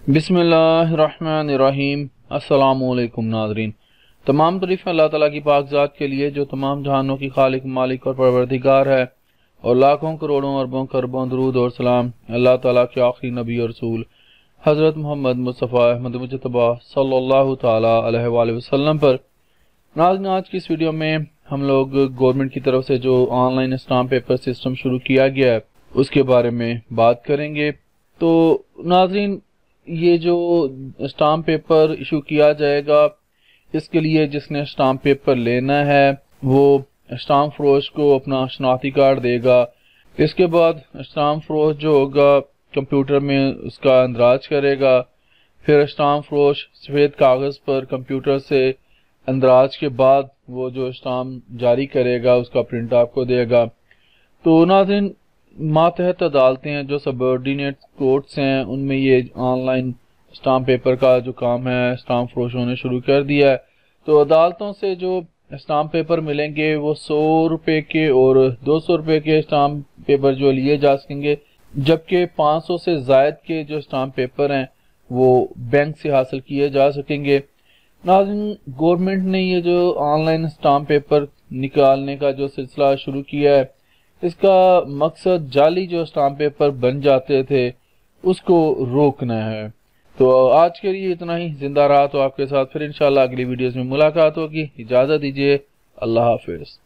बिस्मिल्लाहिर्रहमानिर्रहीम। अस्सलामुअलैकुम नाज़रीन। तमाम तारीफ़ अल्लाह ताला की पाक ज़ात के लिए जो तमाम जहानों की खालिक, मालिक और परवरदिगार है, और लाखों करोड़ों अरबों खरबों दरूद और सलाम अल्लाह ताला के आखिरी नबी और रसूल हज़रत मोहम्मद मुस्तफ़ा अहमद मुजतबा सल्लल्लाहु ताला अलैहि वसल्लम पर। नाज़रीन, आज की इस वीडियो में हम लोग गवर्नमेंट की तरफ से जो ऑनलाइन स्टाम्प पेपर सिस्टम शुरू किया गया है उसके बारे में बात करेंगे। तो नाज़रीन, ये जो स्टाम्प पेपर इशू किया जाएगा, इसके लिए जिसने स्टाम्प पेपर लेना है वो स्टाम्प फरोश को अपना शनाख्ती कार्ड देगा। इसके बाद स्टाम्प फरोश जो होगा कंप्यूटर में उसका अंदराज करेगा। फिर स्टाम्प फरोश सफ़ेद कागज़ पर कंप्यूटर से अंदराज के बाद वो जो स्टाम्प जारी करेगा उसका प्रिंट आपको देगा। तो नाज़रीन, मातहत अदालतें हैं, जो सबऑर्डिनेट कोर्ट्स हैं, उनमें ये ऑनलाइन स्टाम्प पेपर का जो काम है स्टाम्प फरोशों ने शुरू कर दिया है। तो अदालतों से जो स्टाम्प पेपर मिलेंगे वो 100 रुपये के और 200 रुपये के स्टाम्प पेपर जो लिए जा सकेंगे, जबकि 500 से ज़ायद के जो स्टाम्प पेपर हैं वो बैंक से हासिल किए जा सकेंगे। नाज़रीन, गवर्नमेंट ने ये जो ऑनलाइन स्टाम्प पेपर निकालने का जो सिलसिला शुरू किया है, इसका मकसद जाली जो स्टाम्प पेपर बन जाते थे उसको रोकना है। तो आज के लिए इतना ही। जिंदा रहा तो आपके साथ फिर इंशाल्लाह अगली वीडियोस में मुलाकात होगी। इजाज़त दीजिए। अल्लाह हाफिज़।